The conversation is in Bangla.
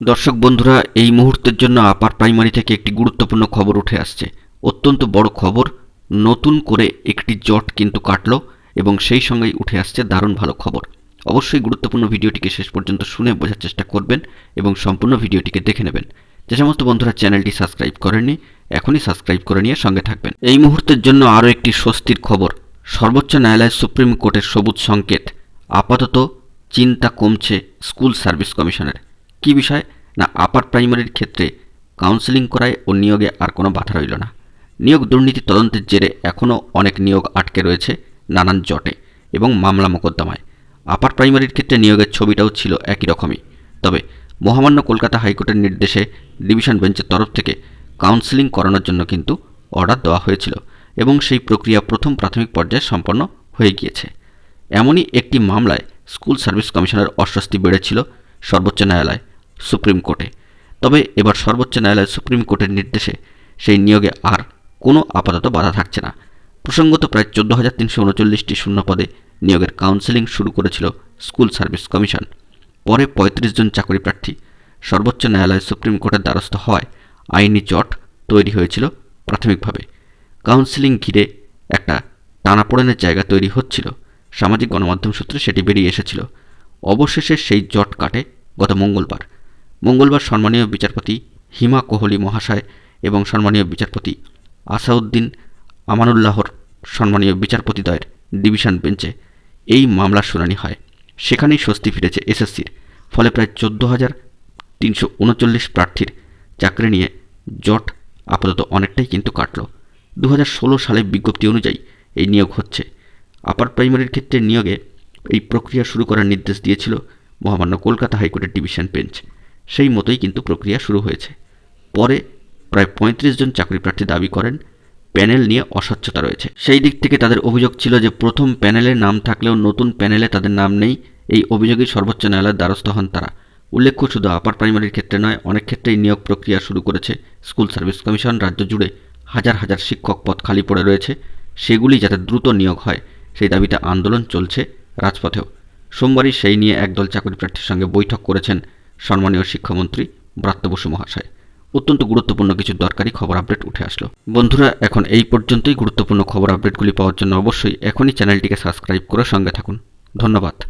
দর্শক বন্ধুরা, এই মুহূর্তের জন্য আপার প্রাইমারি থেকে একটি গুরুত্বপূর্ণ খবর উঠে আসছে। অত্যন্ত বড় খবর। নতুন করে একটি জট কিন্তু কাটলো এবং সেই সঙ্গেই উঠে আসছে দারুণ ভালো খবর। অবশ্যই গুরুত্বপূর্ণ ভিডিওটিকে শেষ পর্যন্ত শুনে বোঝার চেষ্টা করবেন এবং সম্পূর্ণ ভিডিওটিকে দেখে নেবেন। যে সমস্ত বন্ধুরা চ্যানেলটি সাবস্ক্রাইব করেননি, এখনই সাবস্ক্রাইব করে নিয়ে সঙ্গে থাকবেন। এই মুহূর্তের জন্য আরও একটি স্বস্তির খবর। সর্বোচ্চ ন্যায়ালয় সুপ্রিম কোর্টের সবুজ সংকেত। আপাতত চিন্তা কমছে স্কুল সার্ভিস কমিশনের। কী বিষয় না, আপার প্রাইমারির ক্ষেত্রে কাউন্সেলিং করায় ও নিয়োগে আর কোনো বাধা রইল না। নিয়োগ দুর্নীতি তদন্তের জেরে এখনও অনেক নিয়োগ আটকে রয়েছে নানান জটে এবং মামলা মোকদ্দমায়। আপার প্রাইমারির ক্ষেত্রে নিয়োগের ছবিটাও ছিল একই রকমই। তবে মহামান্য কলকাতা হাইকোর্টের নির্দেশে ডিভিশন বেঞ্চের তরফ থেকে কাউন্সেলিং করানোর জন্য কিন্তু অর্ডার দেওয়া হয়েছিল এবং সেই প্রক্রিয়া প্রথম প্রাথমিক পর্যায়ে সম্পন্ন হয়ে গিয়েছে। এমনই একটি মামলায় স্কুল সার্ভিস কমিশনের অস্বস্তি বেড়েছিল সর্বোচ্চ ন্যায়ালয় সুপ্রিম কোর্টে। তবে এবার সর্বোচ্চ ন্যায়ালয় সুপ্রিম কোর্টের নির্দেশে সেই নিয়োগে আর কোনো আপাতত বাধা থাকছে না। প্রসঙ্গত প্রায় 14,339টি শূন্যপদে নিয়োগের কাউন্সেলিং শুরু করেছিল স্কুল সার্ভিস কমিশন। পরে 35 জন চাকরি প্রার্থী সর্বোচ্চ ন্যায়ালয় সুপ্রিম কোর্টের দ্বারস্থ হওয়ায় আইনি জট তৈরি হয়েছিল প্রাথমিকভাবে। কাউন্সেলিং ঘিরে একটা টানাপোড়েনের জায়গা তৈরি হচ্ছিল। সামাজিক গণমাধ্যম সূত্রে সেটি বেরিয়ে এসেছিল। অবশেষে সেই জট কাটে গত মঙ্গলবার সম্মানীয় বিচারপতি হিমা কোহলি মহাশয় এবং সম্মানীয় বিচারপতি আসাউদ্দিন আমানুল্লাহর সম্মানীয় বিচারপতিদ্বয়ের ডিভিশন বেঞ্চে এই মামলার শুনানি হয়। সেখানেই স্বস্তি ফিরেছে এসএসসির। ফলে প্রায় 14,339 প্রার্থীর চাকরি নিয়ে জট আপাতত অনেকটাই কিন্তু কাটল। 2016 সালে বিজ্ঞপ্তি অনুযায়ী এই নিয়োগ হচ্ছে। আপার প্রাইমারির ক্ষেত্রে নিয়োগে এই প্রক্রিয়া শুরু করার নির্দেশ দিয়েছিল মহামান্য কলকাতা হাইকোর্টের ডিভিশন বেঞ্চ। সেই মতোই কিন্তু প্রক্রিয়া শুরু হয়েছে। পরে প্রায় 35 জন চাকরি প্রার্থী দাবি করেন প্যানেল নিয়ে অস্বচ্ছতা রয়েছে। সেই দিক থেকে তাদের অভিযোগ ছিল যে প্রথম প্যানেলে নাম থাকলেও নতুন প্যানেলে তাদের নাম নেই। এই অভিযোগেই সর্বোচ্চ ন্যায়ালয়ের দ্বারস্থ হন তারা। উল্লেখ্য, শুধু আপার প্রাইমারির ক্ষেত্রে নয়, অনেক ক্ষেত্রেই নিয়োগ প্রক্রিয়া শুরু করেছে স্কুল সার্ভিস কমিশন। রাজ্য জুড়ে হাজার হাজার শিক্ষক পদ খালি পড়ে রয়েছে, সেগুলি যাতে দ্রুত নিয়োগ হয় সেই দাবিতে আন্দোলন চলছে রাজপথেও। সোমবারই সেই নিয়ে একদল চাকরি প্রার্থীর সঙ্গে বৈঠক করেছেন সম্মানীয় শিক্ষামন্ত্রী ব্রাত্য বসু মহাশয়। অত্যন্ত গুরুত্বপূর্ণ কিছু দরকারি খবর আপডেট উঠে আসলো। বন্ধুরা, এখন এই পর্যন্তই। গুরুত্বপূর্ণ খবর আপডেটগুলি পাওয়ার জন্য অবশ্যই এখনই চ্যানেলটিকে সাবস্ক্রাইব করে সঙ্গে থাকুন। ধন্যবাদ।